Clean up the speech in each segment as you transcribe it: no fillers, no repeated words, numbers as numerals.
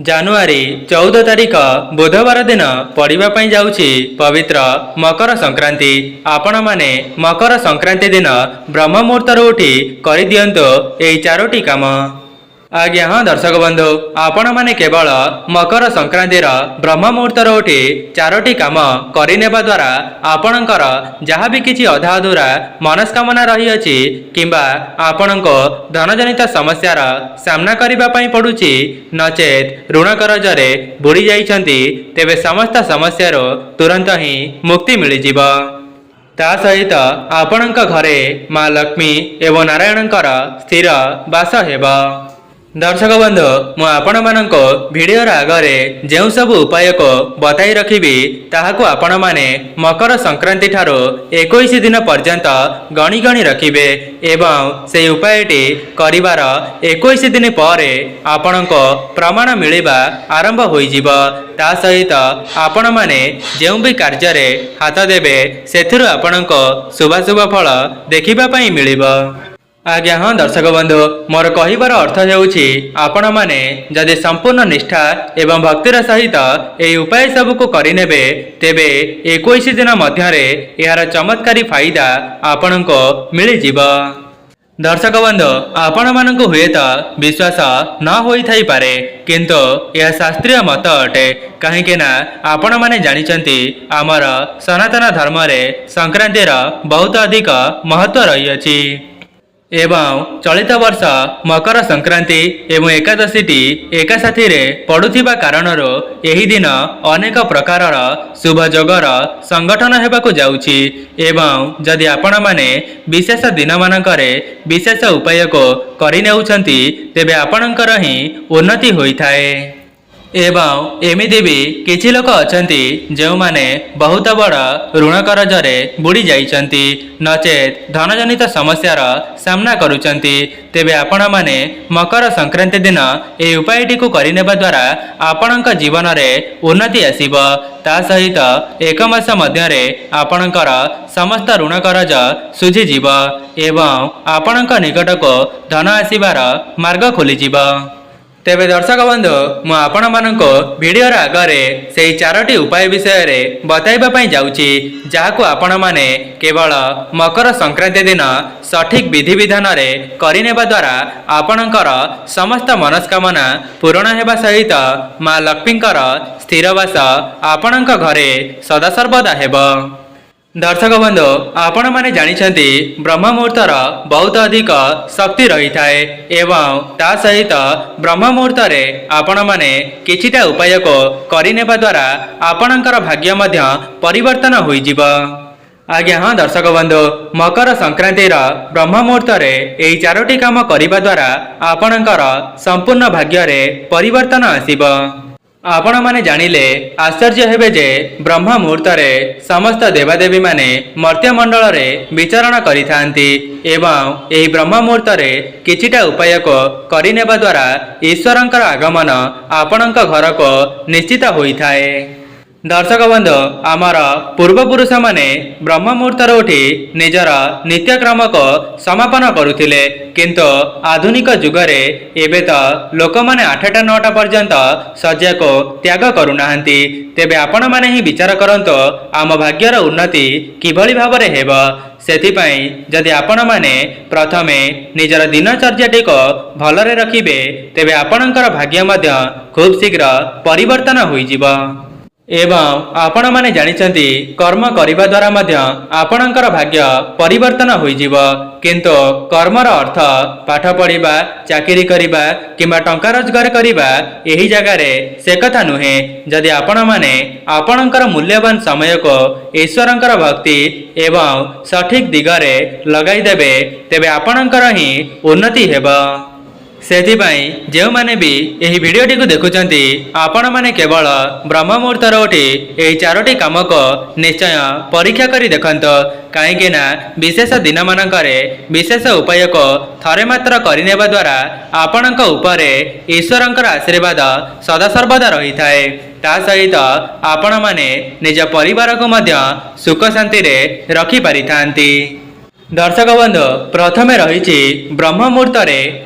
ଜାନୁଆରୀ 14 ତାରିଖ ବୁଧବାର ଦିନ ପଡ଼ିବା ଯାଉଛି ପବିତ୍ର ମକର ସଂକ୍ରାନ୍ତି। ଆପଣମାନେ ମକର ସଂକ୍ରାନ୍ତି ଦିନ ବ୍ରହ୍ମ ମୁହୂର୍ତ୍ତରୁ ଉଠି କରିଦିଅନ୍ତୁ ଏହି 4ଟି କାମ। ଆଜ୍ଞା ହଁ ଦର୍ଶକ ବନ୍ଧୁ, ଆପଣମାନେ କେବଳ ମକର ସଂକ୍ରାନ୍ତିର ବ୍ରହ୍ମ ମୁହୂର୍ତ୍ତରୁ ଉଠି 4ଟି କାମ କରିନେବା ଦ୍ୱାରା ଆପଣଙ୍କର ଯାହା ବି କିଛି ଅଧା ଅଧୁରା ମନସ୍କାମନା ରହିଅଛି କିମ୍ବା ଆପଣଙ୍କୁ ଧନଜନିତ ସମସ୍ୟାର ସାମ୍ନା କରିବା ପାଇଁ ପଡ଼ୁଛି, ନଚେତ୍ ଋଣ କରଜରେ ବୁଡ଼ି ଯାଇଛନ୍ତି, ତେବେ ସମସ୍ତ ସମସ୍ୟାରୁ ତୁରନ୍ତ ହିଁ ମୁକ୍ତି ମିଳିଯିବ। ତା ସହିତ ଆପଣଙ୍କ ଘରେ ମା ଲକ୍ଷ୍ମୀ ଏବଂ ନାରାୟଣଙ୍କର ସ୍ଥିର ବାସ ହେବ। ଦର୍ଶକ ବନ୍ଧୁ, ମୁଁ ଆପଣମାନଙ୍କୁ ଭିଡ଼ିଓର ଆଗରେ ଯେଉଁ ସବୁ ଉପାୟକୁ ବତାଇ ରଖିବି ତାହାକୁ ଆପଣମାନେ ମକର ସଂକ୍ରାନ୍ତି ଠାରୁ 21 ଦିନ ପର୍ଯ୍ୟନ୍ତ ଗଣି ଗଣି ରଖିବେ ଏବଂ ସେହି ଉପାୟଟି କରିବାର 21 ଦିନ ପରେ ଆପଣଙ୍କୁ ପ୍ରମାଣ ମିଳିବା ଆରମ୍ଭ ହୋଇଯିବ। ତା ସହିତ ଆପଣମାନେ ଯେଉଁ ବି କାର୍ଯ୍ୟରେ ହାତ ଦେବେ ସେଥିରୁ ଆପଣଙ୍କୁ ଶୁଭାଶୁଭ ଫଳ ଦେଖିବା ପାଇଁ ମିଳିବ। ଆଜ୍ଞା ହଁ ଦର୍ଶକ ବନ୍ଧୁ, ମୋର କହିବାର ଅର୍ଥ ହେଉଛି ଆପଣମାନେ ଯଦି ସମ୍ପୂର୍ଣ୍ଣ ନିଷ୍ଠା ଏବଂ ଭକ୍ତିର ସହିତ ଏହି ଉପାୟ ସବୁକୁ କରିନେବେ ତେବେ 21 ଦିନ ମଧ୍ୟରେ ଏହାର ଚମତ୍କାରୀ ଫାଇଦା ଆପଣଙ୍କୁ ମିଳିଯିବ। ଦର୍ଶକ ବନ୍ଧୁ, ଆପଣମାନଙ୍କୁ ହୁଏତ ବିଶ୍ୱାସ ନ ହୋଇଥାଇପାରେ, କିନ୍ତୁ ଏହା ଶାସ୍ତ୍ରୀୟ ମତ ଅଟେ। କାହିଁକି ନା ଆପଣମାନେ ଜାଣିଛନ୍ତି ଆମର ସନାତନ ଧର୍ମରେ ସଂକ୍ରାନ୍ତିର ବହୁତ ଅଧିକ ମହତ୍ତ୍ୱ ରହିଅଛି ଏବଂ ଚଳିତ ବର୍ଷ ମକର ସଂକ୍ରାନ୍ତି ଏବଂ ଏକାଦଶୀଟି ଏକା ସାଥିରେ ପଡ଼ୁଥିବା କାରଣରୁ ଏହି ଦିନ ଅନେକ ପ୍ରକାରର ଶୁଭ ଯୋଗର ସଂଗଠନ ହେବାକୁ ଯାଉଛି ଏବଂ ଯଦି ଆପଣମାନେ ବିଶେଷ ଦିନମାନଙ୍କରେ ବିଶେଷ ଉପାୟକୁ କରିନେଉଛନ୍ତି ତେବେ ଆପଣଙ୍କର ହିଁ ଉନ୍ନତି ହୋଇଥାଏ। ଏବଂ ଏମିତି ବି କିଛି ଲୋକ ଅଛନ୍ତି ଯେଉଁମାନେ ବହୁତ ବଡ଼ ଋଣ କରଜରେ ବୁଡ଼ି ଯାଇଛନ୍ତି, ନଚେତ୍ ଧନଜନିତ ସମସ୍ୟାର ସାମ୍ନା କରୁଛନ୍ତି, ତେବେ ଆପଣମାନେ ମକର ସଂକ୍ରାନ୍ତି ଦିନ ଏହି ଉପାୟଟିକୁ କରିନେବା ଦ୍ୱାରା ଆପଣଙ୍କ ଜୀବନରେ ଉନ୍ନତି ଆସିବ। ତା ସହିତ 1 ମାସ ମଧ୍ୟରେ ଆପଣଙ୍କର ସମସ୍ତ ଋଣ କରଜ ଶୁଝିଯିବ ଏବଂ ଆପଣଙ୍କ ନିକଟକୁ ଧନ ଆସିବାର ମାର୍ଗ ଖୋଲିଯିବ। ତେବେ ଦର୍ଶକ ବନ୍ଧୁ, ମୁଁ ଆପଣମାନଙ୍କୁ ଭିଡ଼ିଓର ଆଗରେ ସେହି 4ଟି ଉପାୟ ବିଷୟରେ ବତାଇବା ପାଇଁ ଯାଉଛି, ଯାହାକୁ ଆପଣମାନେ କେବଳ ମକର ସଂକ୍ରାନ୍ତି ଦିନ ସଠିକ୍ ବିଧିବିଧାନରେ କରିନେବା ଦ୍ୱାରା ଆପଣଙ୍କର ସମସ୍ତ ମନସ୍କାମନା ପୂରଣ ହେବା ସହିତ ମା ଲକ୍ଷ୍ମୀଙ୍କର ସ୍ଥିର ବାସ ଆପଣଙ୍କ ଘରେ ସଦାସର୍ବଦା ହେବ। ଦର୍ଶକ ବନ୍ଧୁ, ଆପଣମାନେ ଜାଣିଛନ୍ତି ବ୍ରହ୍ମ ମୁହୂର୍ତ୍ତର ବହୁତ ଅଧିକ ଶକ୍ତି ରହିଥାଏ ଏବଂ ତା ସହିତ ବ୍ରହ୍ମ ମୁହୂର୍ତ୍ତରେ ଆପଣମାନେ କିଛିଟା ଉପାୟକୁ କରିନେବା ଦ୍ୱାରା ଆପଣଙ୍କର ଭାଗ୍ୟ ମଧ୍ୟ ପରିବର୍ତ୍ତନ ହୋଇଯିବ। ଆଜ୍ଞା ହଁ ଦର୍ଶକ ବନ୍ଧୁ, ମକର ସଂକ୍ରାନ୍ତିର ବ୍ରହ୍ମ ମୁହୂର୍ତ୍ତରେ ଏହି 4ଟି କାମ କରିବା ଦ୍ୱାରା ଆପଣଙ୍କର ସମ୍ପୂର୍ଣ୍ଣ ଭାଗ୍ୟରେ ପରିବର୍ତ୍ତନ ଆସିବ। ଆପଣମାନେ ଜାଣିଲେ ଆଶ୍ଚର୍ଯ୍ୟ ହେବେ ଯେ ବ୍ରହ୍ମ ମୁହୂର୍ତ୍ତରେ ସମସ୍ତ ଦେବାଦେବୀମାନେ ମର୍ତ୍ତ୍ୟମଣ୍ଡଳରେ ବିଚରଣ କରିଥାନ୍ତି ଏବଂ ଏହି ବ୍ରହ୍ମ ମୁହୂର୍ତ୍ତରେ କିଛିଟା ଉପାୟକୁ କରିନେବା ଦ୍ୱାରା ଈଶ୍ୱରଙ୍କର ଆଗମନ ଆପଣଙ୍କ ଘରକୁ ନିଶ୍ଚିତ ହୋଇଥାଏ। ଦର୍ଶକ ବନ୍ଧୁ, ଆମର ପୂର୍ବପୁରୁଷମାନେ ବ୍ରହ୍ମ ମୁହୂର୍ତ୍ତରୁ ଉଠି ନିଜର ନିତ୍ୟକ୍ରମକୁ ସମାପନ କରୁଥିଲେ, କିନ୍ତୁ ଆଧୁନିକ ଯୁଗରେ ଏବେ ତ ଲୋକମାନେ 8ଟା 9ଟା ପର୍ଯ୍ୟନ୍ତ ଶଯ୍ୟାକୁ ତ୍ୟାଗ କରୁନାହାନ୍ତି। ତେବେ ଆପଣମାନେ ହିଁ ବିଚାର କରନ୍ତୁ ଆମ ଭାଗ୍ୟର ଉନ୍ନତି କିଭଳି ଭାବରେ ହେବ। ସେଥିପାଇଁ ଯଦି ଆପଣମାନେ ପ୍ରଥମେ ନିଜର ଦିନଚର୍ଯ୍ୟାଟିକୁ ଭଲରେ ରଖିବେ ତେବେ ଆପଣଙ୍କର ଭାଗ୍ୟ ମଧ୍ୟ ଖୁବ୍ ଶୀଘ୍ର ପରିବର୍ତ୍ତନ ହୋଇଯିବ। ଏବଂ ଆପଣମାନେ ଜାଣିଛନ୍ତି କର୍ମ କରିବା ଦ୍ୱାରା ମଧ୍ୟ ଆପଣଙ୍କର ଭାଗ୍ୟ ପରିବର୍ତ୍ତନ ହୋଇଯିବ, କିନ୍ତୁ କର୍ମର ଅର୍ଥ ପାଠ ପଢ଼ିବା, ଚାକିରି କରିବା କିମ୍ବା ଟଙ୍କା ରୋଜଗାର କରିବା ଏହି ଜାଗାରେ ସେ କଥା ନୁହେଁ। ଯଦି ଆପଣମାନେ ଆପଣଙ୍କର ମୂଲ୍ୟବାନ ସମୟକୁ ଈଶ୍ୱରଙ୍କର ଭକ୍ତି ଏବଂ ସଠିକ୍ ଦିଗରେ ଲଗାଇଦେବେ ତେବେ ଆପଣଙ୍କର ହିଁ ଉନ୍ନତି ହେବ। ସେଥିପାଇଁ ଯେଉଁମାନେ ବି ଏହି ଭିଡ଼ିଓଟିକୁ ଦେଖୁଛନ୍ତି ଆପଣମାନେ କେବଳ ବ୍ରହ୍ମ ମୁହୂର୍ତ୍ତରୁ ଉଠି ଏହି 4ଟି କାମକୁ ନିଶ୍ଚୟ ପରୀକ୍ଷା କରି ଦେଖନ୍ତୁ। କାହିଁକି ନା ବିଶେଷ ଦିନମାନଙ୍କରେ ବିଶେଷ ଉପାୟକୁ ଥରେ ମାତ୍ର କରିନେବା ଦ୍ୱାରା ଆପଣଙ୍କ ଉପରେ ଈଶ୍ୱରଙ୍କର ଆଶୀର୍ବାଦ ସଦାସର୍ବଦା ରହିଥାଏ। ତା ସହିତ ଆପଣମାନେ ନିଜ ପରିବାରକୁ ମଧ୍ୟ ସୁଖ ଶାନ୍ତିରେ ରଖିପାରିଥାନ୍ତି। दर्शक बंधु प्रथमे रही ब्रह्म मुहूर्त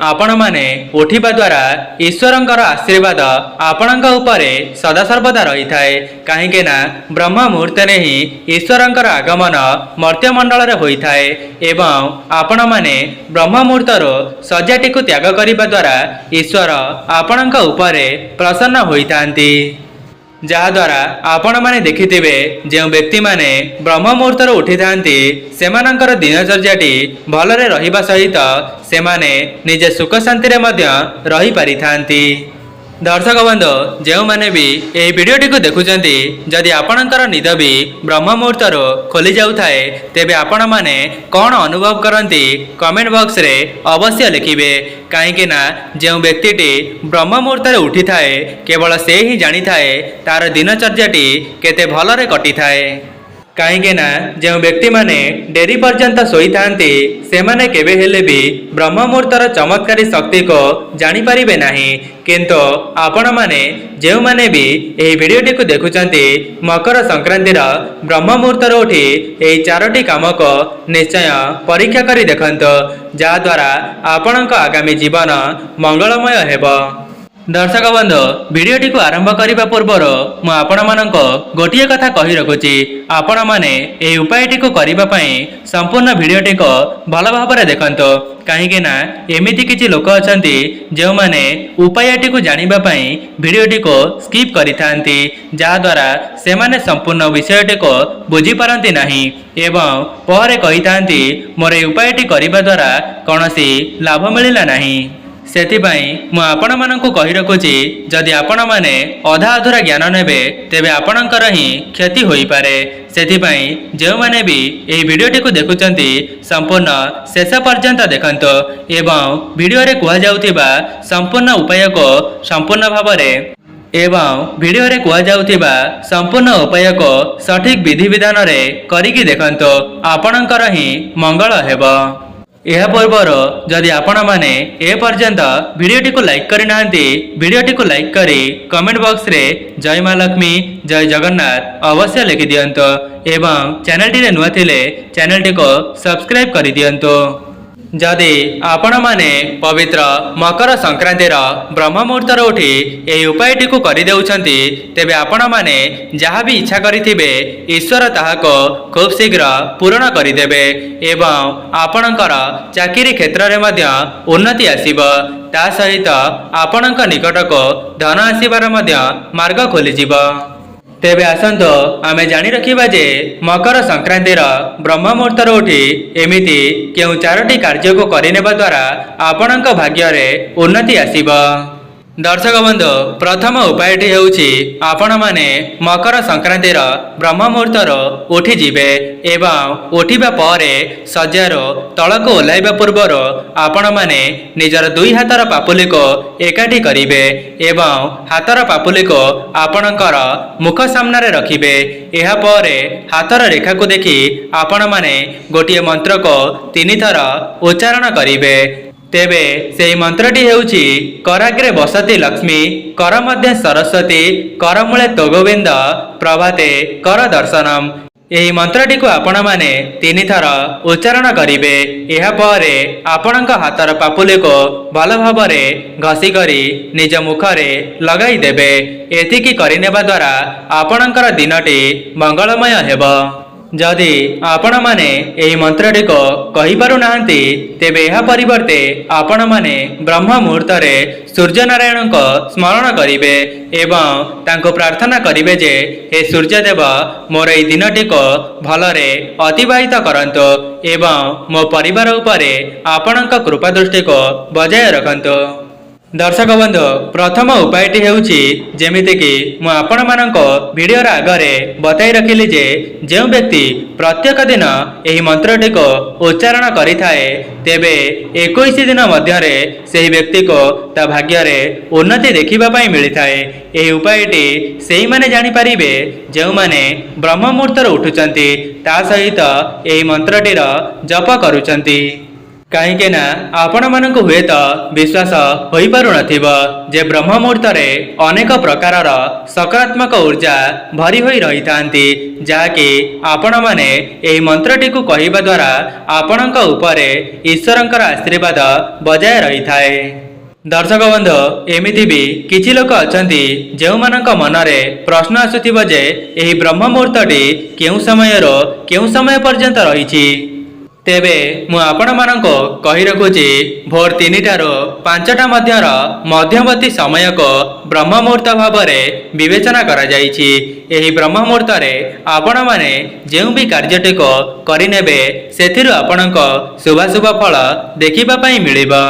आपण मैंने उठा द्वारा ईश्वरंकर आशीर्वाद आपण उपरे सदासर्वदा रही थाए कहीं ब्रह्म मुहूर्त ही ईश्वरंकर आगमन मर्त्यमंडल होता है एवं आपण मैंने ब्रह्म मुहूर्तर सज्जाटी को त्याग करने द्वारा ईश्वर आपण उपरे प्रसन्न होता जहाद्वारा आपण मैंने देखिथिबे जो व्यक्ति माने ब्रह्म मुहूर्तर उठी थांती सेमानंकर दिनचर्याटी भलरे रहिबा सहित सेमाने निजे सुख शांति रे मध्य रही पारि थांती। दर्शक बंधु जो मैंने भी यही वीडियोटी को देखुंट जदि आपणकर निद भी ब्रह्म मुहूर्तर खोली जाए तेबे आपण माने कौन अनुभव करती कमेंट बॉक्स रे अवश्य लिखिबे कहीं जो व्यक्ति ब्रह्म मुहूर्त उठी थाए केवल से ही जानी थाए तार दिनचर्याटी केते भलरे कटि थाए कहीं जो व्यक्ति माने डेरी पर्यंत शोई थांती से माने केबे हेले भी ब्रह्म मुहूर्तर चमत्कारी शक्ति को जानी पारिबे नाही किंतु आपण माने जो माने भी यही वीडियोटी को देखुचंती मकर संक्रांतिर ब्रह्म मुहूर्तर उठी यही चारोटी काम को निश्चय परीक्षा करी देखंतो जहाद्वारा आपणक आगामी जीवन मंगलमय हेबो। दर्शक बंधु वीडियोटी को आरंभ करने पूर्वर मुझे गोटे कथा कही रखुची आपण मैंने यह उपायटी को करने संपूर्ण वीडियोटी को भल भाव देखते कहीं एमती किसी लोक अच्छा जो मैंने उपायटी को जानापी वीडियोटी को स्किप करि थांती जहाद्वारा से माने संपूर्ण विषयटी को बुझी पारती नहीं एवं पर कही थांती मोर उपायटी करने द्वारा कौन लाभ मिलला नहीं सेथिपाई मु आपण मानकु कहि रखुची जदि आपण माने अधा अधूरा ज्ञान नेबे तेबे आपणकर ही क्षति होई पारे सेथिपाई जो माने भी एही वीडियोटी को देखुचंती संपूर्ण शेष पर्यंत देखंतो एवं वीडियो रे कुआ जाउतिबा संपूर्ण उपाय को संपूर्ण भाबरे एवं वीडियो रे कुआ जाउतिबा संपूर्ण उपाय को सठिक विधि विधान रे करिकि देखंतो आपणकर ही मंगल हेबो। यह पूर्वर जदि आपण माने ए पर्यंत वीडियोटी को लाइक करि नाहंती वीडियोटी को लाइक करी कमेंट बॉक्स रे जय मां लक्ष्मी जय जगन्नाथ अवश्य लिखि दियंतो एवं चैनल टी रे नुआ थिले चैनल टी को सब्सक्राइब करि दियंतो। जदि आपण माने पवित्र मकर संक्रांतिर ब्रह्म मुहूर्तर उठी यही उपायटी को करि देउछंती तेबे आपण माने जहाँ भी इच्छा करिथिबे ईश्वर ताहाको खूब शीघ्र पूर्ण करिदेबे एवं आपणकर चाकरी क्षेत्र रे मध्य उन्नति आसीबो ता सहित आपणक निकट को धन आसीबार मध्य मार्ग खोलिजिबो। तेबे आसंतो आमे जानी रखिबा जे मकर संक्रांतिर ब्रह्म मुहूर्तर उठी एमिति केउ चारोटी कार्य को करिनेबा द्वारा आपणक भाग्य रे उन्नति आसीबो। दर्शक बंधु प्रथम उपायटी हेउची आपण माने मकर संक्रांतिर ब्रह्म मुहूर्तर उठी जिबे एवं उठिबा परे सज्जार तळको ओलाइबा पूर्वर आपण माने निजर दुई हातर पापुली को एकाठी करिवे एवं हातर पापुली को आपणकर मुख सामने रखिबे एहा परे हातर रेखा को देखि आपण माने गोटिए मंत्र को 3 थर उच्चारण करिवे तेबे से मंत्रटी हेउची कराग्रे बसती लक्ष्मी कर मध्य सरस्वती कर मूले तोगोविंद प्रभाते कर दर्शनम यही मंत्रटी को आपण माने 3 थर उच्चारण करिवे एहा परे आपणक हातर पापुली को भल भावरे घसी करी निज मुखरे लगाई देबे एतिकी करिनेबा द्वारा आपणकर दिनटी मंगलमय हेबो। जदि आपण माने एही मंत्रटी को कहि पारु नाहंती तेबे एहा परिवर्ते आपण माने ब्रह्म मुहूर्त रे सूर्य नारायण को स्मरण करिवे एवं तांको प्रार्थना करिवे जे हे सूर्यदेव मोर एही दिनटी को भलरे अतिबाहित करंतो एवं मो परिवार उपरे आपणक कृपा दृष्टि को बजाय रखंतो। दर्शक बंधु प्रथम उपायटी हेउची जेमिति कि मु आपण मानक वीडियो रा आगरे बताई रखिली जे जो व्यक्ति प्रत्येक दिन एही मंत्रटी को उच्चारण करि थाए तेबे 21 दिन मध्य रे सेही व्यक्ति को ता भाग्य रे उन्नति देखिबा पई मिली थाए। एही उपायटी सेही माने जानि परिबे जो माने ब्रह्म मुहूर्तर उठुचंती ता सहित एही मंत्रटी रा जप करूचंती कहीं आपण मानक हुए तो विश्वास हो पार जे ब्रह्म मुहूर्त अनेक प्रकार सकारात्मक ऊर्जा भरी हो रही था जहाँकि आपण मैंने यही मंत्रटी को कहवा द्वारा आपणक उपरे ईश्वरंकर आशीर्वाद बजाय रही थाए। दर्शक बंधु एमिति भी किछि लोक अछंती जेउ मानक मनरे प्रश्न आसुथिबो जे एही ब्रह्म मुहूर्तटी केउ समय पर्यंत रही। तेबे मु आपण मानक कहि रखुछि भोर 3टारू 5टा मध्यर मध्यवर्ती समय को ब्रह्म मुहूर्त भाव में विवेचना करा जाइछि। एही ब्रह्म मुहूर्त आपण माने जेउ भी कार्यटी को करिनेबे सेथिरु आपणक शुभाशुभ फल देखिबा पई मिलिबा।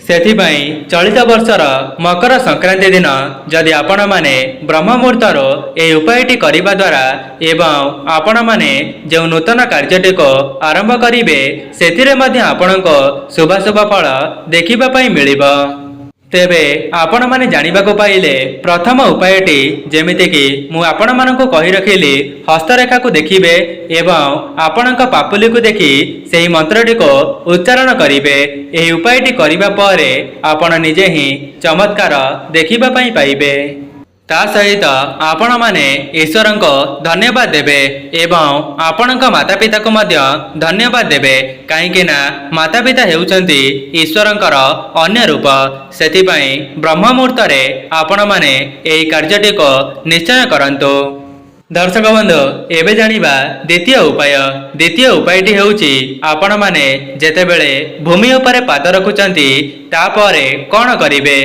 सेथिपाई चलित वर्षर मकर संक्रांति दिन जदि आपण माने ब्रह्म मुहूर्तर ए उपायटी करिबा द्वारा एवं आपण माने जो नूतन कार्यटी को आरंभ करिवे सेथिरे मध्ये आपणको शुभाशुभ फल देखिबा पई मिलिबा। तेबे आपण माने जानिबा को पाइले प्रथम उपायटी जेमिति कि मु आपण माननको कहि रखिली हस्तरेखा को देखिबे एवं आपणक पापुली को देखि सेही मंत्रटी को उच्चारण करिवे। एही उपायटी करिबा परे आपण निजे ही चमत्कार देखिबा पई पाइबे। ता सहित आपण माने ईश्वरंको धन्यवाद देबे एवं आपणक माता पिता को मध्य धन्यवाद देबे कहीं माता पिता हेउचंती ईश्वरंकर अन्य रूप। सेथिपाई ब्रह्म मुहूर्त आपण माने एही कार्यटी को निश्चय करंतु। दर्शक बंधु एबे जानिबा द्वितीय उपायटी हेउची आपण माने जेतेबेले भूमि उपरे पाद रखुचंती तापरे कोन करिवे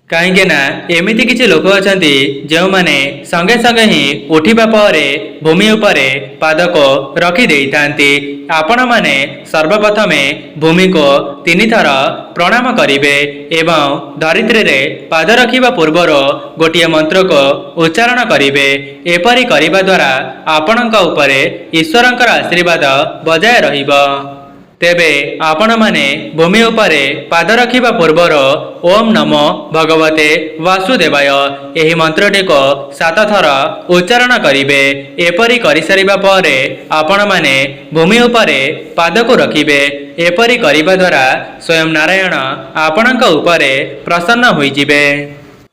कहीं एमिति किछि लोक अछंती जेउ माने संगे संगे ही उठिबा परे भूमि उपरे पाद को रखी देइथांती। आपण माने सर्वप्रथमे भूमि को 3 थर प्रणाम करिवे एवं धरित्री रे पाद रखिबा पूर्वर गोटिए मंत्र को उच्चारण करिवे। एपरि करिबा द्वारा आपणक उपरे ईश्वरंकर आशीर्वाद बजाय रहिबो। तेबे आपण माने भूमि उपरे पाद रखिबा पूर्वर ओम नमो भगवते वासुदेवाय एही मंत्रटी को 7 थर उच्चारण करिवे। एपरि करि सारिबा परे आपण माने भूमि उपरे पाद को रखिवे। एपरि करिबा द्वारा स्वयं नारायण आपणक उपरे प्रसन्न होई जिवे।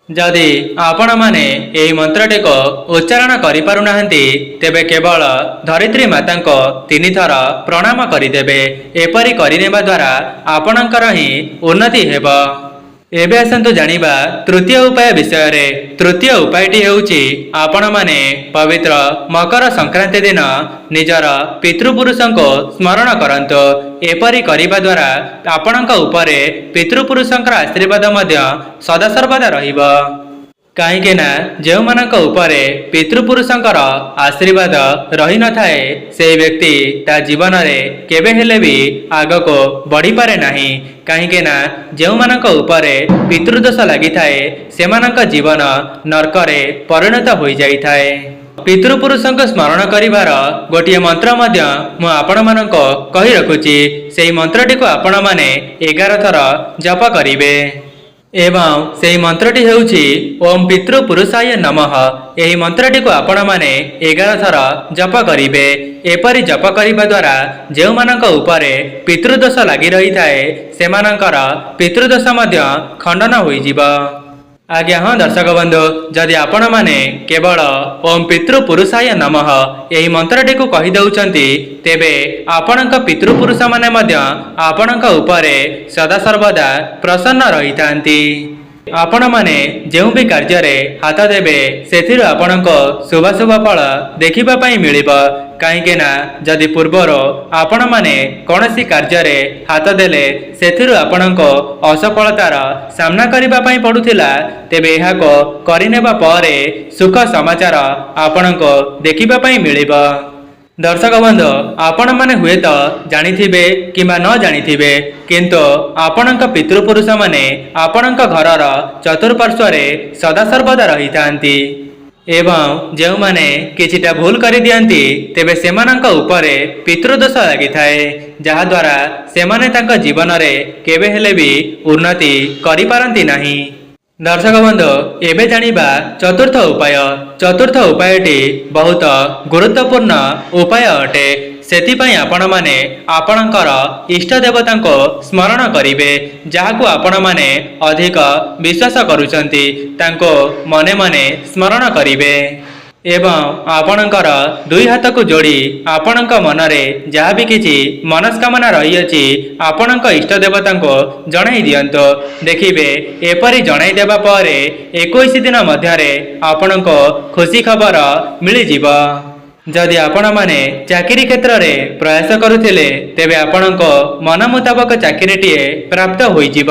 जदि आपण माने एही मंत्रटी को उच्चारण करि पारु नाहंती तेबे केवल धरित्री माता को 3 थर प्रणाम करिदेबे। एपरि करिनेबा द्वारा आपणकर ही उन्नति हेबो। एबे आसंतु जानिबा तृतीय उपाय विषय रे। तृतीय उपायटी हेउची आपण माने पवित्र मकर संक्रांति दिन निजर पितृपुरुषों को स्मरण करंतो। एपरि करिबा द्वारा आपणक उपरे पितृपुरुषों आशीर्वाद मध्य सदा सर्वदा रहिबो। कहीं जो मानक उपरे पितृपुरुषंकर आशीर्वाद रही न थाए से व्यक्ति ता जीवन में केबे हेले भी आग को बढ़ी पारे नाही। कहीं जो मानक उपरे पितृदोष लगी थाए से मानक जीवन नरकरे परिणत हो जाई थाए। पितृपुरुषों स्मरण करिवार गोटिए मंत्र मध्य मु आपण मानक कहि रखुची। सेही मंत्रटी को आपण माने 11 थर जप करिवे एवं सेही मंत्रटी हेउची ओम पितृ पुरुषाय नमः। एही मंत्रटी को आपण माने 11 थर जप करिवे। एपरि जप करिबा द्वारा जेउ मानक उपरे पितृदोष लागि रही थाए सेमानकर पितृदोष मध्य खंडन होई जिवो। आज्ञा हाँ दर्शक बंधु जदि आपण माने केवल ओम पितृ पुरुषाय नमः यही मंत्रटी को कहि दउचंती तेबे आपणक पितृपुरुष माने मध्य आपणक उपरे सदा सर्वदा प्रसन्न रही थांती। आपण माने जेउ भी कार्य रे हाथ देबे सेथिरु आपणक शुभाशुभ फल देखिबा पई मिलिबो। कहीं जदि पूर्वर आपण माने कौनसी कार्य रे हाथ देले सेथिरु आपणक असफलतार सामना करिबा पई पडुथिला तेबे एहा को करिनेबा परे सुख समाचार आपणक देखिबा पई मिलिबो। दर्शक बंधु आपण माने हुए तो जानिथिबे किंबा न जानिथिबे किंतु आपणक पितृपुरुष माने आपणक घरर चतुर्पार्श्व रे सदा सर्वदा रही थांती एवं जो माने किछिटा भूल करि दियंती तेबे सेमानक उपरे पितृदोष लागि थाए जहा द्वारा सेमाने तांका जीवन रे केबे हेले भी उन्नति करि पारंती नाही। दर्शक बंधु एबे जानिबा चतुर्थ उपाय। चतुर्थ उपायटी बहुत गुरुत्वपूर्ण उपाय अटे। ସେଥିପାଇଁ ଆପଣମାନେ ଆପଣଙ୍କର ଇଷ୍ଟ ଦେବତାଙ୍କୁ ସ୍ମରଣ କରିବେ, ଯାହାକୁ ଆପଣମାନେ ଅଧିକ ବିଶ୍ୱାସ କରୁଛନ୍ତି ତାଙ୍କୁ ମନେ ମନେ ସ୍ମରଣ କରିବେ ଏବଂ ଆପଣଙ୍କର ଦୁଇ ହାତକୁ ଯୋଡ଼ି ଆପଣଙ୍କ ମନରେ ଯାହା ବି କିଛି ମନସ୍କାମନା ରହିଅଛି ଆପଣଙ୍କ ଇଷ୍ଟ ଦେବତାଙ୍କୁ ଜଣାଇ ଦିଅନ୍ତୁ। ଦେଖିବେ ଏପରି ଜଣାଇ ଦେବା ପରେ 21 ଦିନ ମଧ୍ୟରେ ଆପଣଙ୍କୁ ଖୁସି ଖବର ମିଳିଯିବ। ଯଦି ଆପଣମାନେ ଚାକିରି କ୍ଷେତ୍ରରେ ପ୍ରୟାସ କରୁଥିଲେ ତେବେ ଆପଣଙ୍କ ମନ ମୁତାବକ ଚାକିରିଟିଏ ପ୍ରାପ୍ତ ହୋଇଯିବ।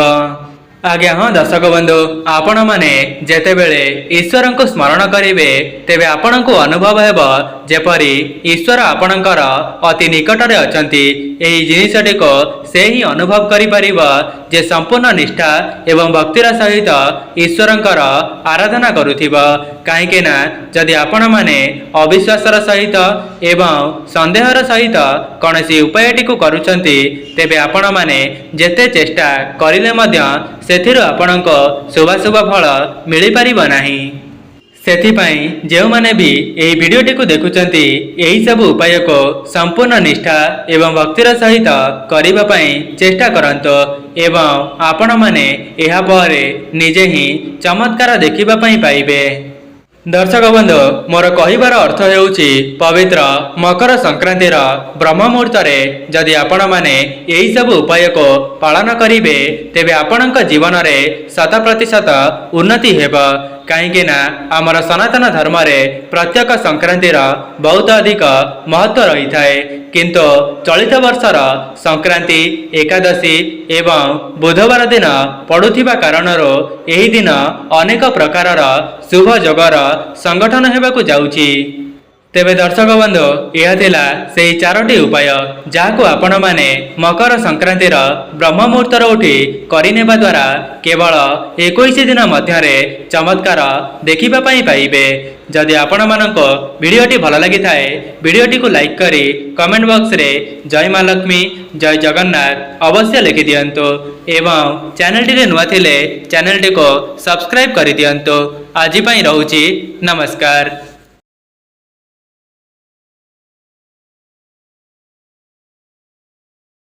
ଆଜ୍ଞା ହଁ ଦର୍ଶକ ବନ୍ଧୁ, ଆପଣମାନେ ଯେତେବେଳେ ଈଶ୍ୱରଙ୍କୁ ସ୍ମରଣ କରିବେ ତେବେ ଆପଣଙ୍କୁ ଅନୁଭବ ହେବ ଯେପରି ଈଶ୍ୱର ଆପଣଙ୍କର ଅତି ନିକଟରେ ଅଛନ୍ତି। ଏହି ଜିନିଷଟିକୁ ସେ ହିଁ ଅନୁଭବ କରିପାରିବ ଯେ ସମ୍ପୂର୍ଣ୍ଣ ନିଷ୍ଠା ଏବଂ ଭକ୍ତିର ସହିତ ଈଶ୍ୱରଙ୍କର ଆରାଧନା କରୁଥିବ। କାହିଁକି ନା ଯଦି ଆପଣମାନେ ଅବିଶ୍ୱାସର ସହିତ ଏବଂ ସନ୍ଦେହର ସହିତ କୌଣସି ଉପାୟଟିକୁ କରୁଛନ୍ତି ତେବେ ଆପଣମାନେ ଯେତେ ଚେଷ୍ଟା କରିଲେ ମଧ୍ୟ ସେଥିରୁ ଆପଣଙ୍କ ଶୁଭାଶୁଭ ଫଳ ମିଳିପାରିବ ନାହିଁ। ସେଥିପାଇଁ ଯେଉଁମାନେ ବି ଏହି ଭିଡ଼ିଓଟିକୁ ଦେଖୁଛନ୍ତି ଏହି ସବୁ ଉପାୟକୁ ସମ୍ପୂର୍ଣ୍ଣ ନିଷ୍ଠା ଏବଂ ଭକ୍ତିର ସହିତ କରିବା ପାଇଁ ଚେଷ୍ଟା କରନ୍ତୁ ଏବଂ ଆପଣମାନେ ଏହା ପରେ ନିଜେ ହିଁ ଚମତ୍କାର ଦେଖିବା ପାଇଁ ପାଇବେ। ଦର୍ଶକ ବନ୍ଧୁ, ମୋର କହିବାର ଅର୍ଥ ହେଉଛି ପବିତ୍ର ମକର ସଂକ୍ରାନ୍ତିର ବ୍ରହ୍ମ ମୁହୂର୍ତ୍ତରେ ଯଦି ଆପଣମାନେ ଏହି ସବୁ ଉପାୟକୁ ପାଳନ କରିବେ ତେବେ ଆପଣଙ୍କ ଜୀବନରେ 100% ଉନ୍ନତି ହେବ। କାହିଁକି ନା ଆମର ସନାତନ ଧର୍ମରେ ପ୍ରତ୍ୟେକ ସଂକ୍ରାନ୍ତିର ବହୁତ ଅଧିକ ମହତ୍ତ୍ୱ ରହିଥାଏ, କିନ୍ତୁ ଚଳିତ ବର୍ଷର ସଂକ୍ରାନ୍ତି ଏକାଦଶୀ ଏବଂ ବୁଧବାର ଦିନ ପଡ଼ୁଥିବା କାରଣରୁ ଏହି ଦିନ ଅନେକ ପ୍ରକାରର ଶୁଭ ଯୋଗର ସଂଗଠନ ହେବାକୁ ଯାଉଛି। ତେବେ ଦର୍ଶକ ବନ୍ଧୁ, ଏହା ଥିଲା ସେହି 4ଟି ଉପାୟ ଯାହାକୁ ଆପଣମାନେ ମକର ସଂକ୍ରାନ୍ତିର ବ୍ରହ୍ମ ମୁହୂର୍ତ୍ତରୁ ଉଠି କରିନେବା ଦ୍ୱାରା କେବଳ 21 ଦିନ ମଧ୍ୟରେ ଚମତ୍କାର ଦେଖିବା ପାଇଁ ପାଇବେ। ଯଦି ଆପଣମାନଙ୍କୁ ଭିଡ଼ିଓଟି ଭଲ ଲାଗିଥାଏ ଭିଡ଼ିଓଟିକୁ ଲାଇକ୍ କରି କମେଣ୍ଟ ବକ୍ସରେ ଜୟ ମା ଲକ୍ଷ୍ମୀ ଜୟ ଜଗନ୍ନାଥ ଅବଶ୍ୟ ଲେଖିଦିଅନ୍ତୁ ଏବଂ ଚ୍ୟାନେଲଟିରେ ନୂଆ ଥିଲେ ଚ୍ୟାନେଲଟିକୁ ସବସ୍କ୍ରାଇବ୍ କରିଦିଅନ୍ତୁ। ଆଜି ପାଇଁ ରହୁଛି, ନମସ୍କାର।